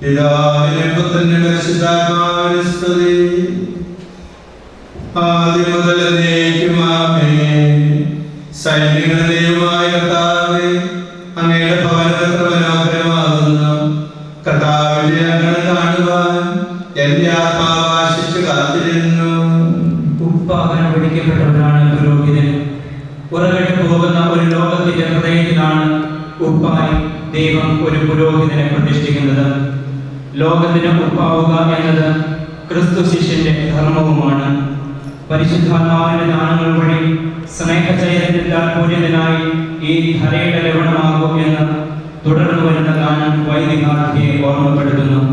പിതാവിനും പുത്രനും പരിശുദ്ധാത്മാവിനും സ്തുതി. ആദ്യം മുതൽ എന്നേക്കും ആമേൻ. സൈന്യങ്ങളുടെ ദൈവമായ കർത്താവേ, അങ്ങയുടെ ഭവനം എത്ര മനോഹരമാകുന്നു. കർത്താവിന്റെ അങ്കണം കാണുവാൻ എന്റെ ആത്മാവ് ആശിച്ചു കാത്തിരുന്നു. ഉപ്പാകനം പിടിക്കപ്പെട്ടവരാണ് പുരോഹിതൻ. പുറകെട്ട് പോകുന്ന ഒരു ലോകത്തിന്റെ ഹൃദയത്തിലാണ് ഉപ്പായി ദൈവം ഒരു പുരോഹിതനെ പ്രതിഷ്ഠിക്കുന്നത്. ലോകത്തിന് ഉപ്പാവുക എന്നത് ക്രിസ്തു ശിഷ്യന്റെ ധർമ്മവുമാണ്. പരിശുദ്ധാത്മാവിന്റെ ദാനങ്ങൾ വഴി സ്നേഹചൈതന്യത്താൽ പൂരിതനായി ഈ ധരയുടെ ലവണമാകും എന്ന് തുടർന്നു വരുന്ന ഗാനം വൈദികാർത്ഥിയെ ഓർമ്മപ്പെടുത്തുന്നു.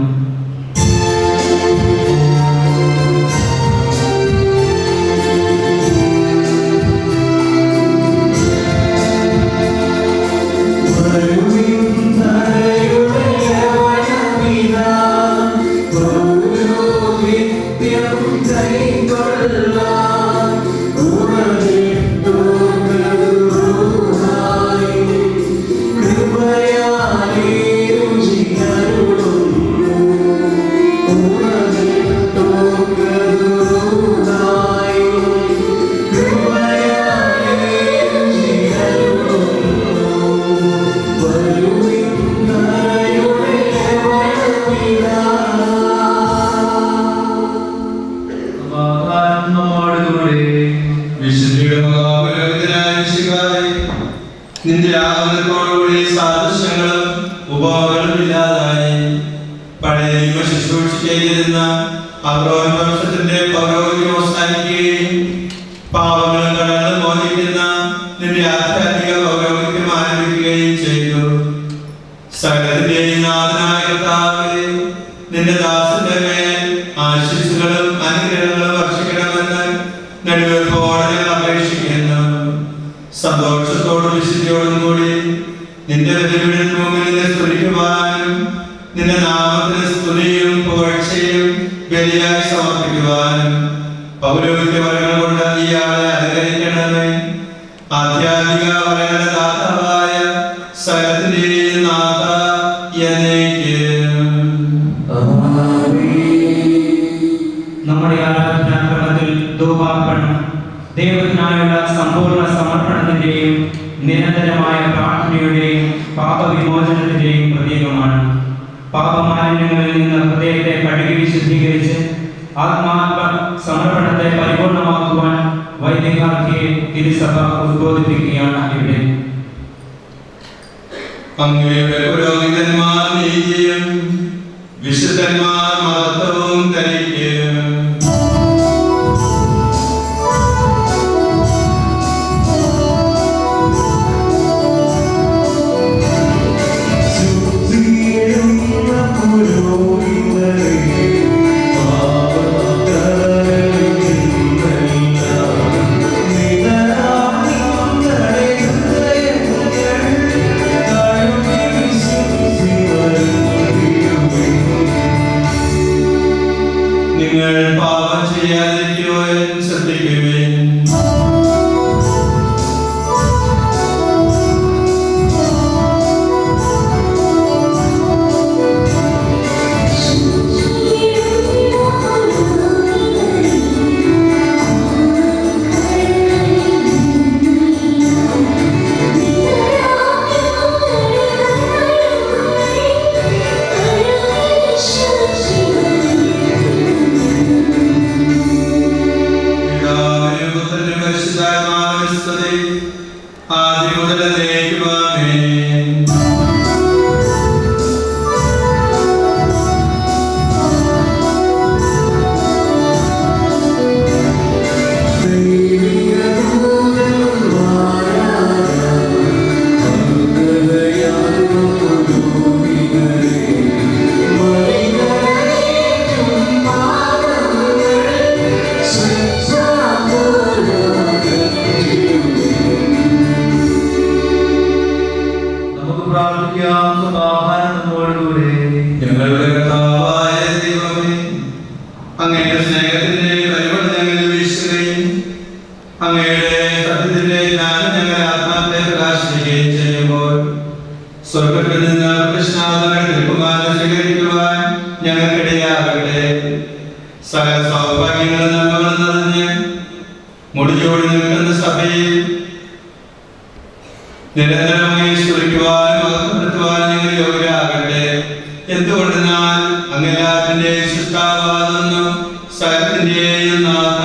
നിന്റെ ആഗമനത്തോടുകൂടി സാദൃശ്യങ്ങളും ഉപമകളും ഇല്ലാതായി. പഴയ നിയമ ശുശ്രൂഷ ചെയ്തിരുന്ന അബ്രഹാം വംശത്തിന്റെ പൗരോഹിത്യം അവസാനിക്കുകയും പാപങ്ങളും കടങ്ങളും മോചിക്കുന്ന നിന്റെ ആധ്യാത്മിക പൗരോഹിത്യം ആരംഭിക്കുകയും ചെയ്തു. സകലത്തിന്റെയും നാഥനായ കർത്താവേ, നിന്റെ ദാസന്റെ മേൽ ആശീസ്സുകളും അനുഗ്രഹങ്ങളും വർഷിക്കണമെന്ന് നെടുവീർപ്പോടെ ഞങ്ങൾ അപേക്ഷിക്കുന്നു. സന്തോഷത്തോടും വിശുദ്ധിയോടും കൂടി നിന്റെ ബലിപീഠത്തിന് മുമ്പിൽ നിന്നെ സ്തുതിക്കുവാനും നിന്റെ നാമത്തിന് സ്തുതിയും പുകഴ്ചയും ബലിയായി സമർപ്പിക്കുവാനും പൗരോഹിത്യ വരങ്ങൾ കൊണ്ട് ഇയാളെ അനുഗ്രഹിക്കണമേ. ആധ്യാത്മിക വരങ്ങളുടെ ദാതാവായ സകലത്തിന്റെയും നാഥ എന്നേക്കും. നമ്മുടെ ആരാധനാക്രമത്തിൽ ധൂപാർപ്പണം ദൈവത്തിനായുള്ള സമ്പൂർണ്ണ സമർപ്പണത്തിന്റെയും നിരന്തരമായ പ്രാർത്ഥനയുടെയും പാപവിമോചനത്തിന്റെയും പ്രതീകമാണ്. പാപമാലിന്യങ്ങളിൽ നിന്ന് ഹൃദയത്തെ കഴുകി വിശുദ്ധീകരിച്ച് ആത്മാർത്ഥ സമർപ്പണത്തെ പരിപൂർണമാക്കുവാൻ വൈദികാർത്ഥിയെ തിരുസഭ ഉദ്ബോധിപ്പിക്കുകയാണ് ഇവിടെ. അങ്ങയുടെ പുരോഹിതന്മാർ നീതിയും വിശുദ്ധന്മാർ മഹത്വവും ധരിക്കും. നിങ്ങൾ പാപം ചെയ്യാതിരിക്കുവാൻ ശ്രദ്ധിക്കുവിൻ. ആദ്യം മുതൽ എന്നേക്കും ആമേൻ. ഞങ്ങളുടെ കർത്താവായ ദൈവമേ, അങ്ങയുടെ സ്നേഹത്തിന്റെ പരിമളം ഞങ്ങളിൽ വീശുകയും അങ്ങയുടെ സത്യത്തിന്റെ ജ്ഞാനം ഞങ്ങളുടെ ആത്മാവിനെ പ്രകാശിപ്പിക്കുകയും ചെയ്യുമ്പോൾ സ്വർഗത്തിൽ നിന്ന് കൃഷ്ണാദാനം സ്വീകരിക്കുവാൻ ഞങ്ങൾക്കിടയാകട്ടെ. സകല സൗഭാഗ്യങ്ങളും നന്മകളും നിറഞ്ഞ് മുടിചോടി നിൽക്കുന്ന സഭയിൽ നിരന്തരമായി സ്തുതിക്കുവാനും മഹത്വപ്പെടുത്തുവാനും ഞങ്ങൾ യോഗ്യരാകട്ടെ. എന്തുകൊണ്ടെന്നാൽ അങ്ങെല്ലാത്തിൻ്റെ സൃഷ്ടാവാകുന്നു, സകലത്തിൻ്റെയും നാഥ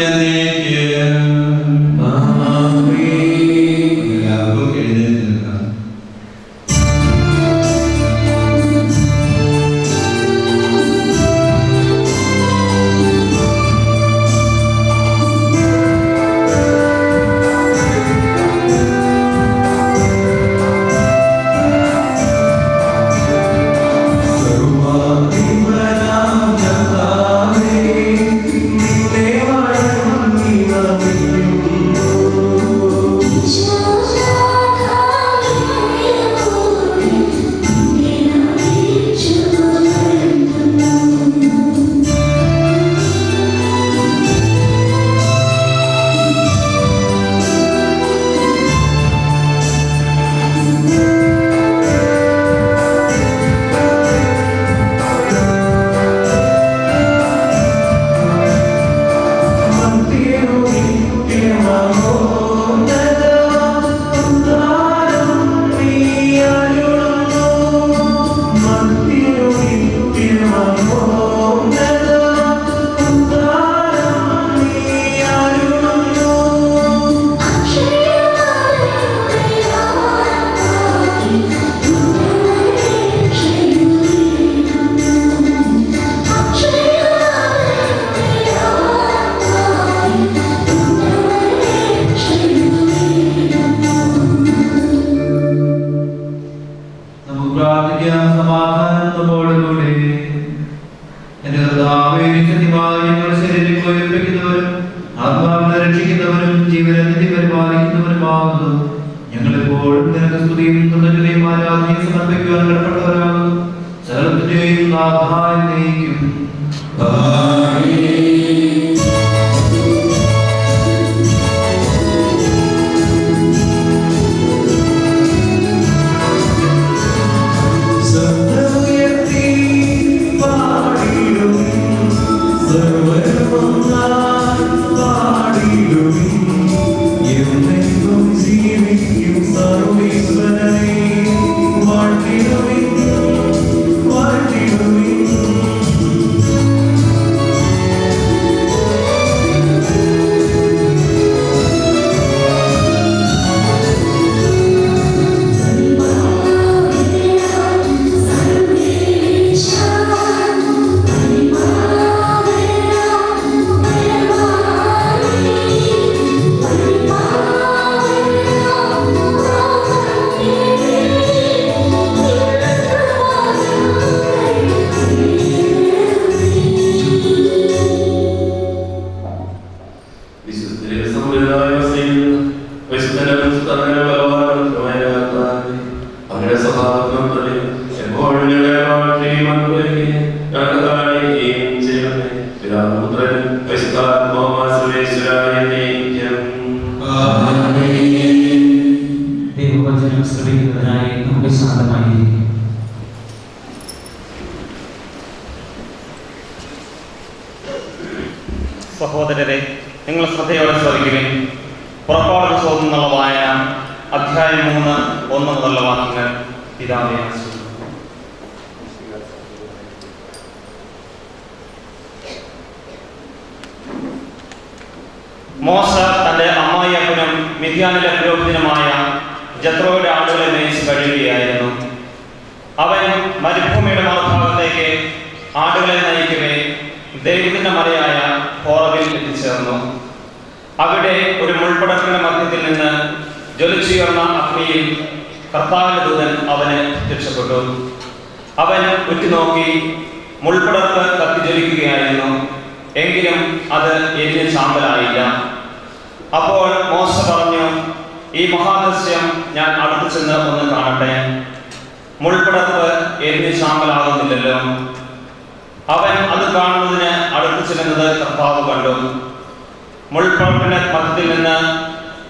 എന്നേക്കും. എല്ലാവർക്കും എഴുന്നേറ്റ് നിൽക്കാം. ഞങ്ങളെപ്പോഴും നിനക്ക് സ്തുതിയും കൃതജ്ഞതയും ആരാധനയും സമർപ്പിക്കുവാൻ കടപ്പെട്ടവരാകുന്നു. സകലത്തിന്റെയും നാഥായ നീക്കും. ദൈവവചനം ശ്രവിക്കുന്നതിനായി നമുക്ക് ശാന്തമായിരിക്കും. സഹോദരരെ, നിങ്ങൾ ശ്രദ്ധയോടെ ശ്രദ്ധിക്കുകയും പുറപ്പാട് പുസ്തകത്തിൽ നിന്നുള്ള വായന അധ്യായം 3 1 മുതലുള്ള വാക്യങ്ങൾ പിതാവേ ആശ്രയിക്കുന്നു. മോശ തന്റെ അമ്മായിയപ്പനും മിദ്യാനിലെ പുരോഹിതനുമായ ജത്രോയുടെ ആടുകളെ മേയിച്ച് കഴിയുകയായിരുന്നു. അവൻ മരുഭൂമിയുടെ മറുഭാഗത്തേക്ക് ആടുകളെ നയിക്കവേ ദൈവത്തിന്റെ മലയായ ഹോറബിൽ എത്തിച്ചേർന്നു. അവിടെ ഒരു മുൾപ്പടക്കിന്റെ മധ്യത്തിൽ നിന്ന് ജ്വലിച്ചുയർന്ന അഗ്നിയിൽ കർത്താവിന്റെ ദൂതൻ അവന് പ്രത്യക്ഷപ്പെട്ടു. അവൻ ഉറ്റുനോക്കി, മുൾപ്പടർക്ക് കത്തിജ്വലിക്കുകയായിരുന്നു, എങ്കിലും അത് എരിഞ്ഞ് ചാമ്പലായില്ല. അപ്പോൾ മോശ പറഞ്ഞു, ഈ മഹാദൃശ്യം ഞാൻ അടുത്തു ചെന്ന് ഒന്ന് കാണട്ടെ. മുൾപ്പടർപ്പ് എരിഞ്ഞ് ചാമ്പലാകുന്നില്ലല്ലോ. അവൻ അത് കാണുന്നതിന് അടുത്തു ചെല്ലുന്നത് കർത്താവ് കണ്ടു. മുൾപ്പടർപ്പിന്റെ മധ്യത്തിൽ നിന്ന്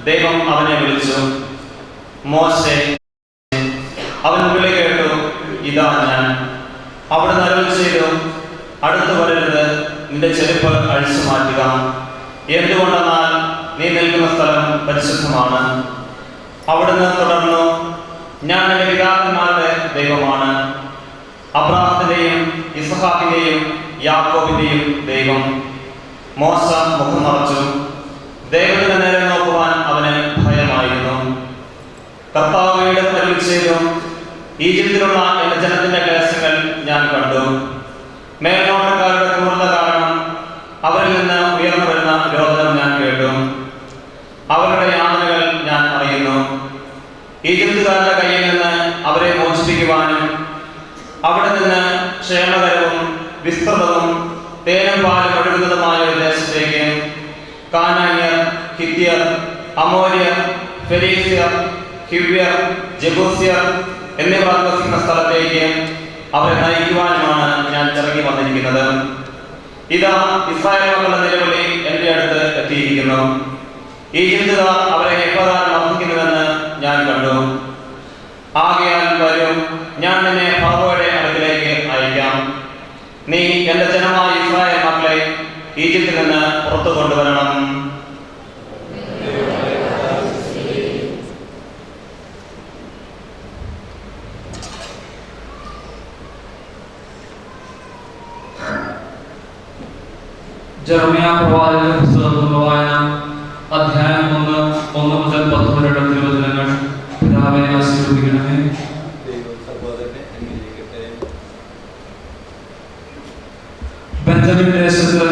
ദൈവം അവനെ വിളിച്ചു, മോശെ അവൻ വിളി കേട്ടു, ഇതാ ഞാൻ. അവിടുന്ന് അരുളി ചെയ്തു, അടുത്തു വരരുത്, നിന്റെ ചെരുപ്പ് അഴിച്ചു മാറ്റുക. എന്തുകൊണ്ടെന്നാൽ നീ നിൽക്കുന്ന സ്ഥലം പരിശുദ്ധമാണ്. അവിടുന്ന് തുടർന്നു, ഞാൻ നിന്റെ പിതാക്കന്മാരുടെ ദൈവമാണ്, അബ്രാഹത്തിന്റെയും ഇസ്ഹാക്കിന്റെയും യാക്കോബിന്റെയും ദൈവം. മോശ മുഖം മറച്ചു. ദൈവത്തിന് നേരെ നോക്കുവാൻ അവന് ഭയമായിരുന്നു. കർത്താവ് വീണ്ടും അരുളി ചെയ്തു, ഈജിപ്തിലുള്ള എന്റെ ജനത്തിന്റെ ക്ലേശങ്ങൾ ഞാൻ കണ്ടു. മേൽനോട്ടക്കാരുടെ ക്രൂരത കാരണം അവരിൽ നിന്ന് ഉയർന്നു വരുന്ന രോദനം ഞാൻ കേട്ടു. അവരുടെ യാതനകൾ ഞാൻ അറിയുന്നു. ഈജിപ്തുകാരുടെ കയ്യിൽ നിന്ന് അവരെ മോചിപ്പിക്കുവാനും അവിടെ നിന്ന് ക്ഷേമകരവും വിസ്തൃതവും തേനും പാലും ഒഴുകുന്നതുമായ ഒരു ദേശത്തേക്ക്, കാനാന്യർ, ഹിത്യർ, അമോര്യർ, ഫെരീസ്യർ, ഹിവ്യർ, ജബൂസ്യർ എന്നിവർ വസിക്കുന്ന സ്ഥലത്തേക്ക് അവരെ നയിക്കുവാനുമാണ് ഞാൻ ഇറങ്ങി വന്നിരിക്കുന്നത്. ഇതാ ഇസ്രായേൽ മക്കളുടെ നിലവിളി എന്റെ അടുത്ത് എത്തിയിരിക്കുന്നു. ഈജിപ്തുകാർ അവരെ എപ്രകാരം മർദ്ദിക്കുന്നുവെന്ന് ഞാൻ കണ്ടു. ആകയാൽ വരും, ഞാൻ നിന്നെ ഫറവോയുടെ അടുക്കിലേക്ക് അയക്കാം. നീ എന്റെ ജനമായ ഇസ്രായേൽ മക്കളെ ഈജിപ്തിൽ നിന്ന് പുറത്തു കൊണ്ടുവരണം. ജെറമ്യാ പ്രവാചകന്റെ പുസ്തകത്തിന്റെ വായന അധ്യായം 1 മുതൽ 10 വരെയുള്ള തിരുവചനങ്ങൾ. പിതാവേ, ആശീർവദിക്കണമേ. ബെഞ്ചമിൻ ദേശത്ത്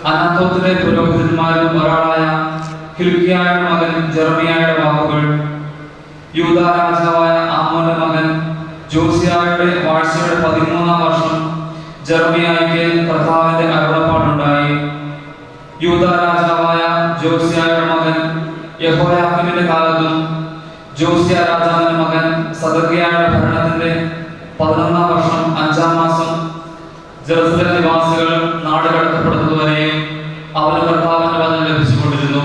അനാത്തോത്തിലെ പുരോഹിതന്മാരിൽ ഒരാളായ ഹിൽക്കിയായുടെ മകൻ ജെറമ്യായുടെ വാക്കുകൾ. യൂദാ രാജാവായ ആമോന്റെ മകൻ ജോസിയായുടെ വാഴ്ചയുടെ 13-ാം വർഷം ജെറമ്യായ്ക്ക് കർത്താവിന്റെ അരുളപ്പാടുണ്ടായി. യൂദാ രാജാവായ ജോസിയായുടെ മകൻ യെഹോയാക്കീമിന്റെ കാലത്തും ജോസിയ രാജാവിന്റെ മകൻ സദക്കിയായുടെ ഭരണത്തിന്റെ 11-ാം വർഷം 5-ാം മാസം ജെറുസലേം നിവാസികൾ നാട് കടത്തപ്പെടുന്നതുവരെയും അവന് കർത്താവിന്റെ വചനം ലഭിച്ചുകൊണ്ടിരുന്നു.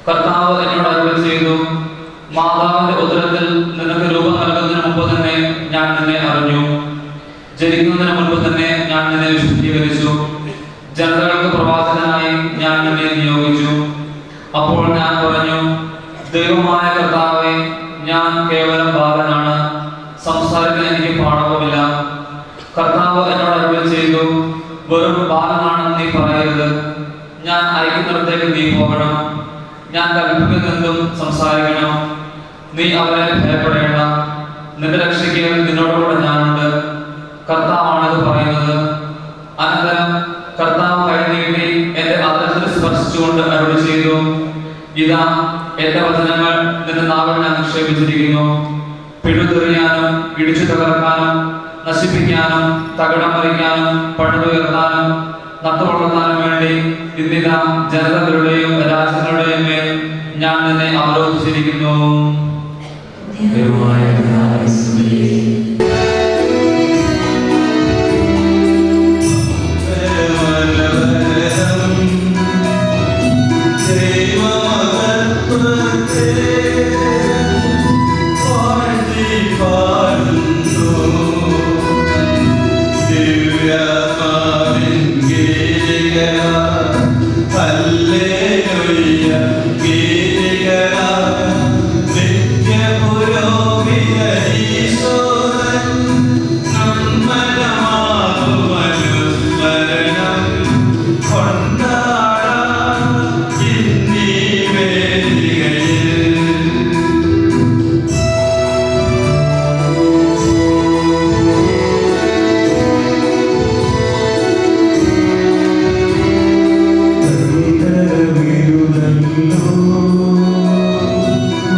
കർത്താവ് എന്നോട് അരുളി ചെയ്തു, മാതാവിന്റെ ഉദരത്തിൽ നിനക്ക് രൂപം നൽകുന്നതിന് മുമ്പ് തന്നെ ഞാൻ നിന്നെ അറിഞ്ഞു. ജനിക്കുന്നതിന് മുൻപ് തന്നെ ഞാൻ നിന്നെ വിശുദ്ധീകരിച്ചു. ജനതകൾക്ക് പ്രവാചകനായി ഞാൻ നിന്നെ നിയോഗിച്ചു. അപ്പോൾ ഞാൻ പറഞ്ഞു, ദൈവമായ കർത്താവേ, ഞാൻ കേവലം ബാലനാണ്, സംസാരിക്കാൻ എനിക്ക് പാഠവുമില്ല. കർത്താവ് എന്നോട് അരുളി ചെയ്തു, വെറും ബാലനാണെന്ന് നീ പറയരുത്. ഞാൻ അയക്കുന്നിടത്തേക്ക് നീ പോകണം. ഞാൻ കൽപ്പിക്കുന്നതെന്തും സംസാരിക്കണം. നീ അവരെ ഭയപ്പെടേണ്ട. നിന്റെ രക്ഷയ്ക്ക് നിന്നോടുകൂടെ ഞാനുണ്ട്. കർത്താവാണിത് പറയുന്നത്. അനന്തരം കർത്താവ് കൈനീട്ടി എന്റെ അധരത്തിൽ സ്പർശിച്ചുകൊണ്ട് അരുളി ചെയ്തു, ഇതാ എന്റെ വചനങ്ങൾ നിന്റെ നാവിൽ ഞാൻ നിക്ഷേപിച്ചിരിക്കുന്നു. പിഴുതെറിയാനും ഇടിച്ചു തകർക്കാനും നശിപ്പിക്കാനും തകിടം മറിക്കാനും പണിതുയർത്താനും നട്ടുവളർത്താനും വേണ്ടി ഇന്നിതാ ജനതകളുടെയും രാജ്യങ്ങളുടെയും മേൽ ഞാൻ നിന്നെ അവരോധിച്ചിരിക്കുന്നു.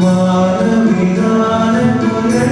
വാദവിധാനങ്ങൾ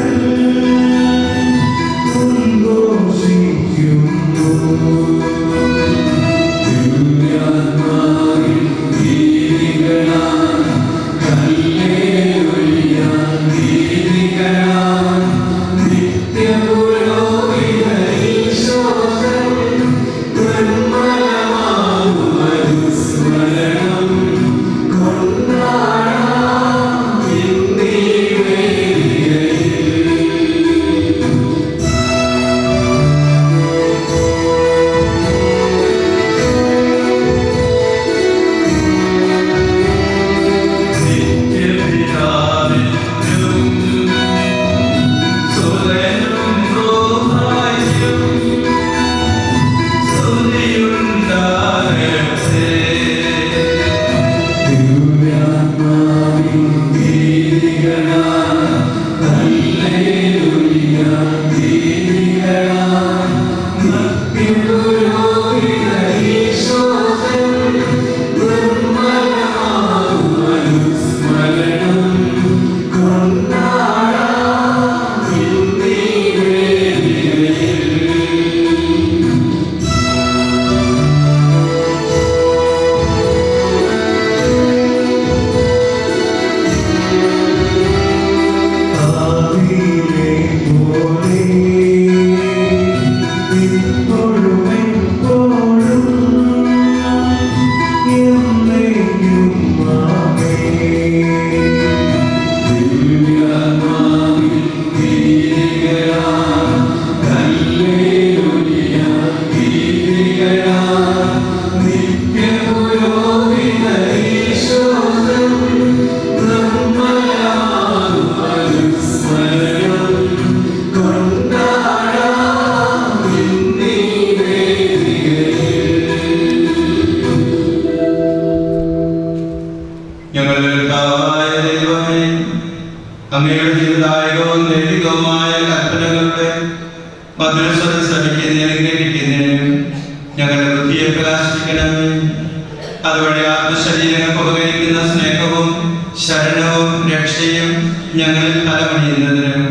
അങ്ങയുടെ ജീവിതായകവും ദൈവികവുമായ കൽപ്പനകളുടെ മധുരസ്വരം ശ്രമിക്കുന്നതിനും ഞങ്ങളുടെ ബുദ്ധിയെ പ്രകാശിക്കണമേ. അതുവഴി ആത്മശരീരങ്ങൾക്ക് ഉപകരിക്കുന്ന സ്നേഹവും ശരണവും രക്ഷയും ഞങ്ങളിൽ ഫലമണിയുന്നതിനും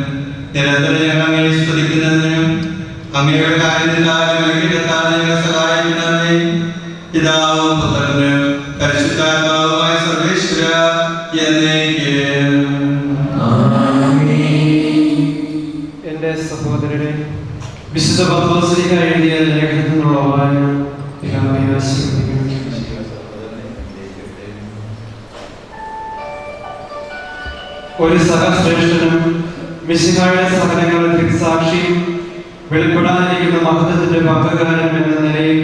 നിരന്തരം ഞങ്ങൾ അങ്ങയെ സ്തുതിക്കുന്നതിനും അങ്ങയുടെ കാര്യത്തിലാലും അനുഗ്രഹത്താലും ഞങ്ങളെ സഹായിക്കണമേ. പിതാവും പുത്രനും പരിശുദ്ധാത്മാവുമായ സർവേശ്വര എന്നേക്കും. എന്റെ സഹോദരനെ, വിശുദ്ധ പത്രോസ്ലീഹ എഴുതിയ ലേഖനത്തിനുള്ള വായന ഒരു സഹശ്രേഷ്ഠനും മിശിഹായുടെ സഹനങ്ങളുടെ ദൃക്സാക്ഷിയും വെളിപ്പെടാനിരിക്കുന്ന മഹത്വത്തിന്റെ പങ്കകാരൻ എന്ന നിലയിൽ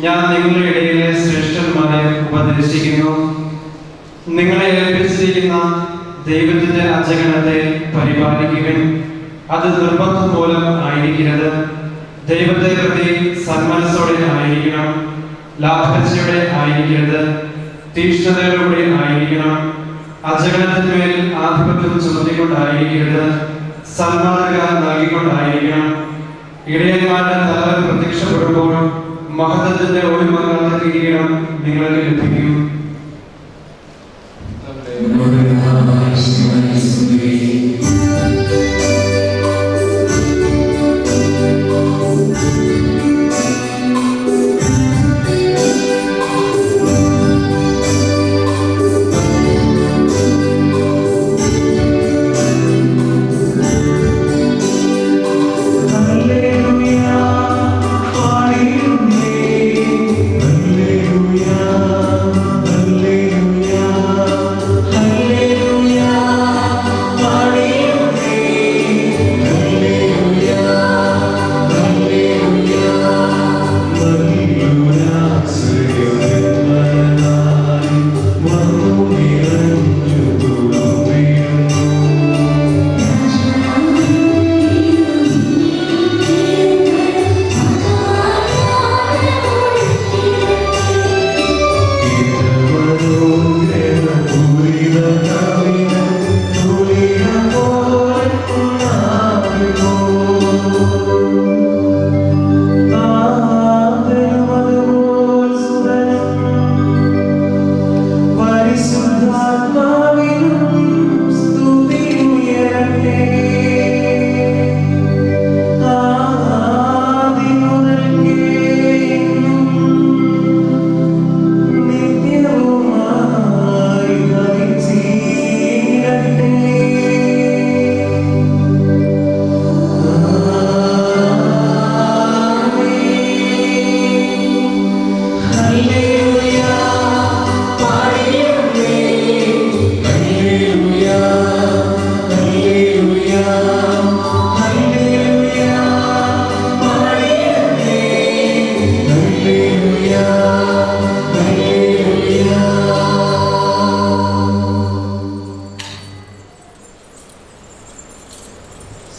ഞാൻ നിങ്ങളുടെ ഇടയിലെ ശ്രേഷ്ഠന്മാരെ ഉപദേശിക്കുന്നു. നിങ്ങളെ ഏൽപ്പിച്ചിരിക്കുന്ന ദൈവത്തിന്റെ അജഗണത്തെ പരിപാലിക്കുകയും അത് നിർബന്ധം മൂലം ആയിരിക്കരുത്. ദൈവത്തെ പ്രതി സന്മനസ്സോടെ ആയിരിക്കണം. ലാഭച്ചയോടെ ആയിരിക്കരുത്. തീക്ഷ്ണതയോടെ ആയിരിക്കണം. അജഗണത്തിന്മേൽ ആധിപത്യം ചുമത്തിക്കൊണ്ടായിരിക്കരുത്. സന്മാർഗ നൽകിക്കൊണ്ടായിരിക്കണം. ഇടയന്മാരുടെ തലവൻ പ്രത്യക്ഷപ്പെടുമ്പോൾ മഹത്വത്തിന്റെ ഒളിമങ്ങളുടെ കിരീടം നിങ്ങൾക്ക് ലഭിക്കും.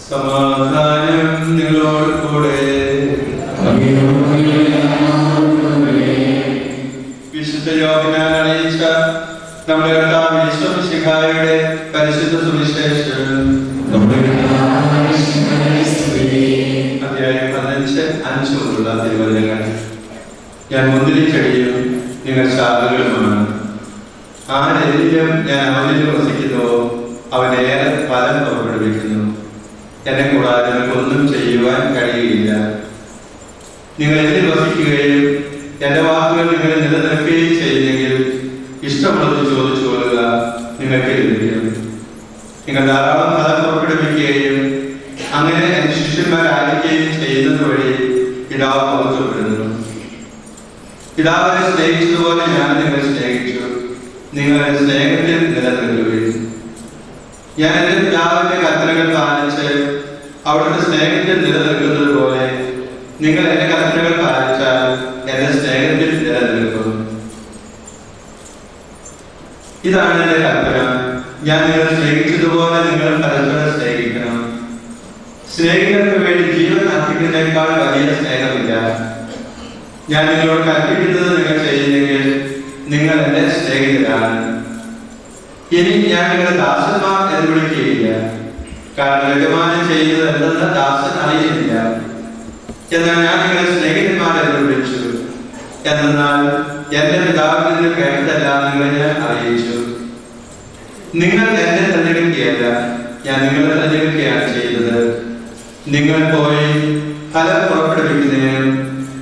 സമാധാനം നിങ്ങളോട് കൂടെ. വിശുദ്ധ യോഹന്നാൻ അറിയിച്ച നമ്മുടെ കർത്താവ് യേശു മിശിഹായുടെ പരിശുദ്ധ സുവിശേഷം അധ്യായം 15:5 മുതലുള്ള തിരുവചനങ്ങൾ. ഞാൻ മുന്തിരിച്ചെടിയും നിങ്ങൾ ശാഖകളുമാണ്. ആരെങ്കിലും ഞാൻ അവനിൽ വസിക്കുന്നുവോ അവനേറെ ഫലം പുറപ്പെടുവിക്കുന്നു. എന്നെ കൂടാതെ നിങ്ങൾക്കൊന്നും ചെയ്യുവാൻ കഴിയില്ല. നിങ്ങൾ എന്നിൽ വസിക്കുകയും എന്റെ വാക്കുകൾ നിങ്ങളെ നിലനിൽക്കുകയും ചെയ്യുന്നെങ്കിൽ ഇഷ്ടമുള്ളത് ചോദിച്ചു കൊള്ളുക, നിങ്ങൾക്ക് ലഭിക്കും. നിങ്ങൾ ധാരാളം ഫലം പുറപ്പെടുവിക്കുകയും അങ്ങനെ എൻ്റെ ശിഷ്യന്മാരായിരിക്കുകയും ചെയ്യുന്നത് വഴി പിതാവ് മഹത്വപ്പെടുന്നു. പിതാവിനെ സ്നേഹിച്ചതുപോലെ ഞാൻ നിങ്ങളെ സ്നേഹിച്ചു. നിങ്ങളുടെ സ്നേഹത്തിൽ നിലനിൽക്കുകയും ഞാൻ എൻ്റെ പിതാവിൻ്റെ കൽപ്പനകൾ പാലിച്ച് അവിടുത്തെ സ്നേഹത്തിൽ നിലനിൽക്കുന്നത് പോലെ നിങ്ങൾ എൻ്റെ കൽപ്പനകൾ പാലിച്ചാൽ എൻ്റെ സ്നേഹത്തിൽ നിലനിൽക്കും. ഇതാണ് എൻ്റെ കൽപ്പന. ഞാൻ നിങ്ങളെ സ്നേഹിച്ചതുപോലെ നിങ്ങൾ പരസ്പരം സ്നേഹിക്കണം. സ്നേഹിതർക്ക് വേണ്ടി ജീവൻ അർപ്പിക്കുന്നതിനേക്കാൾ വലിയ സ്നേഹമില്ല. ഞാൻ നിങ്ങളോട് കൽപ്പിക്കുന്നത് നിങ്ങൾ ചെയ്യുന്നെങ്കിൽ നിങ്ങൾ എൻ്റെ സ്നേഹിതരാണ്. ഇനി ഞാൻ നിങ്ങളെ ദാസന്മാർ എന്ന് വിളിക്കുകയില്ല, കാരണം യജമാനൻ ചെയ്യുന്നത് എന്തെന്ന് ദാസൻ അറിയുന്നില്ല. എന്നാൽ ഞാൻ നിങ്ങളെ സ്നേഹിതന്മാർ എന്ന് വിളിച്ചു. എന്നാൽ എന്റെ പിതാവിൽ നിന്ന് കേട്ടതെല്ലാം നിങ്ങളെ ഞാൻ അറിയിച്ചു. നിങ്ങൾ എന്നെ തിരഞ്ഞെടുക്കുകയല്ല, ഞാൻ നിങ്ങളെ തിരഞ്ഞെടുക്കുകയാണ് ചെയ്തത്. നിങ്ങൾ പോയി ഫലം പുറപ്പെടുവിക്കുന്നതിനും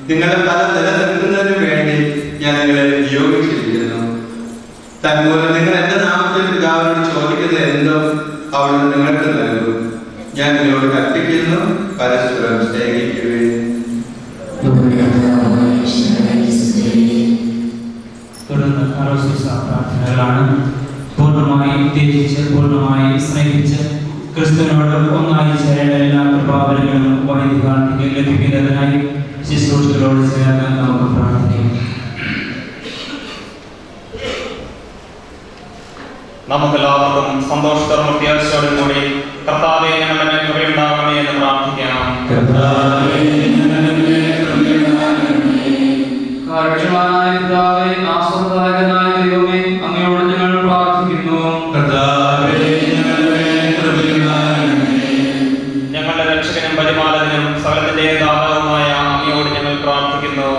നിങ്ങളുടെ ഫലം നിലനിർത്തുന്നതിനും വേണ്ടി ഞാൻ നിങ്ങളെ നിയോഗിച്ചിരിക്കുന്നു. തന്മൂലം നിങ്ങൾ എന്റെ നാമത്തിൽ പിതാവിനോട് ചോദിക്കുന്നത് എന്തോ അവിടുന്ന് നിങ്ങൾക്ക് നൽകും. ഞാൻ നിങ്ങളോട് കൽപ്പിക്കുന്നു, പരസ്പരം സ്നേഹിക്കുകയും. തുടർന്ന് പ്രാർത്ഥനകളാണ്. പൂർണ്ണമായി ത്യജിച്ച് പൂർണ്ണമായി സ്നേഹിച്ച് ക്രിസ്തുവിനോട് ഒന്നായി ചേരേണ്ട എല്ലാ കൃപാവരങ്ങളും വൈദികാന്തിക്ക് ലഭിക്കുന്നതിനായി ശുശ്രൂഷകളോട് ചേർന്ന് നമുക്ക് പ്രാർത്ഥിക്കാം. നമുക്കെല്ലാവർക്കും സന്തോഷത്തോടും അത്യാവശ്യത്തോടും കൂടി കർത്താവേ ഞങ്ങളുടെ കൃപയുണ്ടാകണമേ എന്ന് പ്രാർത്ഥിക്കാം. കാരുണ്യവാനായ പിതാവേ, ആസ്വാദകനായ ദൈവമേ, അങ്ങയോട് ഞങ്ങൾ പ്രാർത്ഥിക്കുന്നു. ഞങ്ങളുടെ രക്ഷകനും പരിപാലകനും സകലത്തിന്റെ ദാതാവുമായ അങ്ങയോട് ഞങ്ങൾ പ്രാർത്ഥിക്കുന്നു.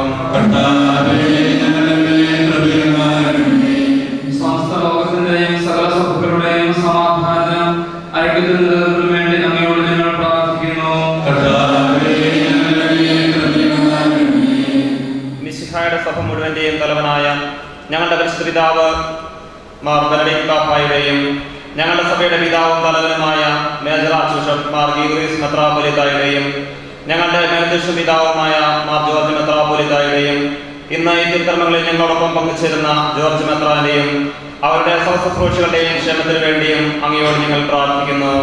സമസ്ത ലോകത്തിന്റെയും സകല സഭകളുടെയും സമാധാനം ഐക്യത്തിന് വേണ്ടി അങ്ങയോട് ഞങ്ങൾ പ്രാർത്ഥിക്കുന്നു. മിശിഹായുടെ സഭ മുഴുവന്റെയും തലവനായ ഞങ്ങളുടെ പരിശുദ്ധ പിതാവ് മാർ ബെനഡിക്ട് പാപ്പായുടെയും ഞങ്ങളുടെ സഭയുടെ പിതാവും തലവനുമായ major archbishop Mar Geevarghese മെത്രാപ്പൊലീത്തായുടെയും ഞങ്ങളുടെ മേൽദ്ദേശ പിതാവുമായ മാർ ജോർജ് മെത്രാപ്പൊലീത്തായുടെയും ഇന്ന് ഈ തിരുക്കർമ്മങ്ങളിൽ ഞങ്ങളോടൊപ്പം പങ്കുചേരുന്ന ജോർജ് മെത്രാന്റെയും അവരുടെ സഹശുശ്രൂഷകളുടെയും ക്ഷേമത്തിനു വേണ്ടിയും അങ്ങയോട് ഞങ്ങൾ പ്രാർത്ഥിക്കുന്നു.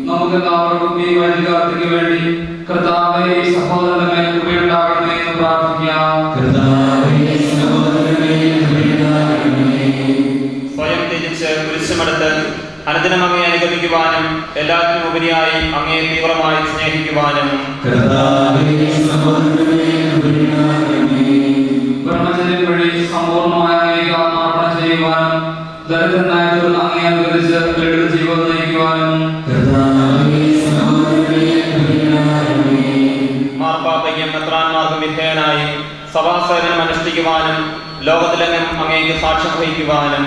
നമുക്ക് എല്ലാവർക്കും ഈ വൈദികാർത്തിക്ക് വേണ്ടി കർത്താവേ ഈ സഹോദരന്റെ മേൽ കൃപയുണ്ടാകണമേ എന്ന് പ്രാർത്ഥിക്കാം. സ്വയം ത്യജിച്ച് കുരിശുമെടുത്ത് അനുദിനം അങ്ങേ അനുഗമിക്കുവാനും എല്ലാത്തിനും ഉപരിയായി അങ്ങേ തീവ്രമായി സ്നേഹിക്കുവാനും ബ്രഹ്മചര്യം വഴി സമ്പൂർണ്ണമായ അങ്ങേക്ക് ആത്മാർപ്പണം ചെയ്യുവാനും ദരിദ്രനായ അങ്ങേ അനുകരിച്ച് ലളിത ജീവിതം നയിക്കുവാനും മാർപ്പാപ്പയ്ക്കും മെത്രാന്മാർക്കും വിധേയനായി സഭാസേവനം അനുഷ്ഠിക്കുവാനും ലോകത്തിലെങ്ങും അങ്ങേക്ക് സാക്ഷ്യം വഹിക്കുവാനും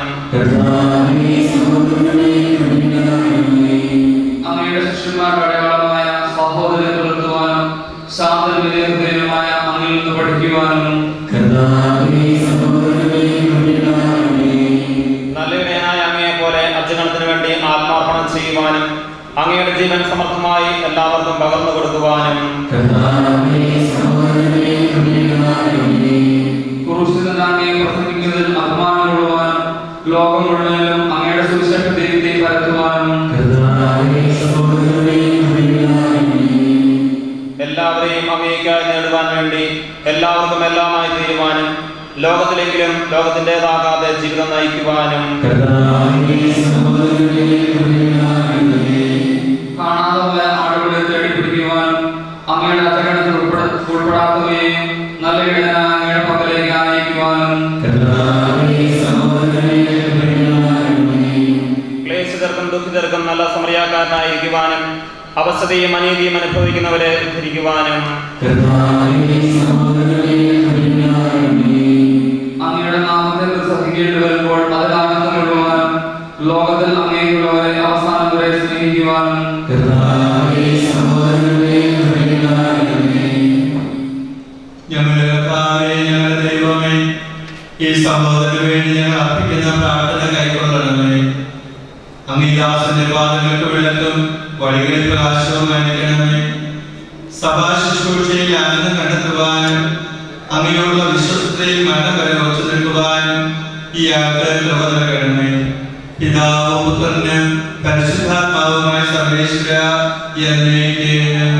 അങ്ങയുടെ ശിഷ്യന്മാരുടെ അടയാളമായ സഹോദരനെ പുലർത്തുവാനും ശാന്തവിധേയമായ അങ്ങിൽ നിന്ന് പഠിക്കുവാനും നല്ലവനായ അങ്ങയെ പോലെ അജ്ഞഗണത്തിന് വേണ്ടി ആത്മാർപ്പണം ചെയ്യുവാനും അങ്ങയുടെ ജീവൻ സമർത്ഥമായി എല്ലാവർക്കും പകർന്നു കൊടുക്കുവാനും ക്രൂശിതന്റെ അങ്ങയെ പ്രസംഗിക്കുന്നതിൽ അഭിമാനം കൊള്ളുവാനും ലോകം മുഴുവനിലും അങ്ങയുടെ സുവിശേഷ ദൈവത്തെ പരത്തുവാനും എല്ലാവരെയും അങ്ങേയ്ക്കായി നേടുവാൻ വേണ്ടി എല്ലാവർക്കും എല്ലാമായി തീരുവാനും ലോകത്തിലെങ്കിലും ലോകത്തിൻ്റെതാകാതെ ജീവിതം നയിക്കുവാനും കാണാതെ പോയ ആളുകളെ തേടിപ്പിടിക്കുവാനും അങ്ങയുടെ അച്ചടക്കത്തിൽ ഉൾപ്പെടാത്തവയെയും നല്ല ഇടനായ അങ്ങയുടെ പക്കലേക്ക് ആനയിക്കുവാനും ക്ലേശിതർക്കും ദുഃഖിതർക്കും നല്ല സമറിയാക്കാരനായിരിക്കുവാനും അവസ്ഥയും അനീതിയും അനുഭവിക്കുന്നവരെ ഉദ്ധരിക്കുവാനും അങ്ങയുടെ നാമത്തിൽ സഹിക്കേണ്ടി വരുമ്പോൾ അതിൽ ആനന്ദം കൊള്ളുവാനും ലോകത്തിൽ അങ്ങേക്കുള്ളവരെ അവസാനം വരെ സ്നേഹിക്കുവാനും ഞങ്ങളുടെ ദൈവമേ, ഈ സഹോദരന് വേണ്ടി ഞങ്ങൾ അർപ്പിക്കുന്ന പ്രാർത്ഥന കൈക്കൊള്ളണമേ. അങ്ങീദാസന്റെ പാദങ്ങൾക്ക് വിളക്കും വഴികളിൽ പ്രകാശവും അയക്കണമേ. സഭാ ശുശ്രൂഷയിൽ ആനന്ദം കണ്ടെത്തുവാനും അങ്ങനെയുള്ള വിശ്വസ്തയിൽ മരണം വരെ ഉറച്ചു നിൽക്കുവാനും ഈ ആൾക്ക് കൃപ നൽകണമേ. പിതാവും പുത്രനും പരിശുദ്ധാത്മാവുമായ സർവേശ്വര എന്നേക്കും.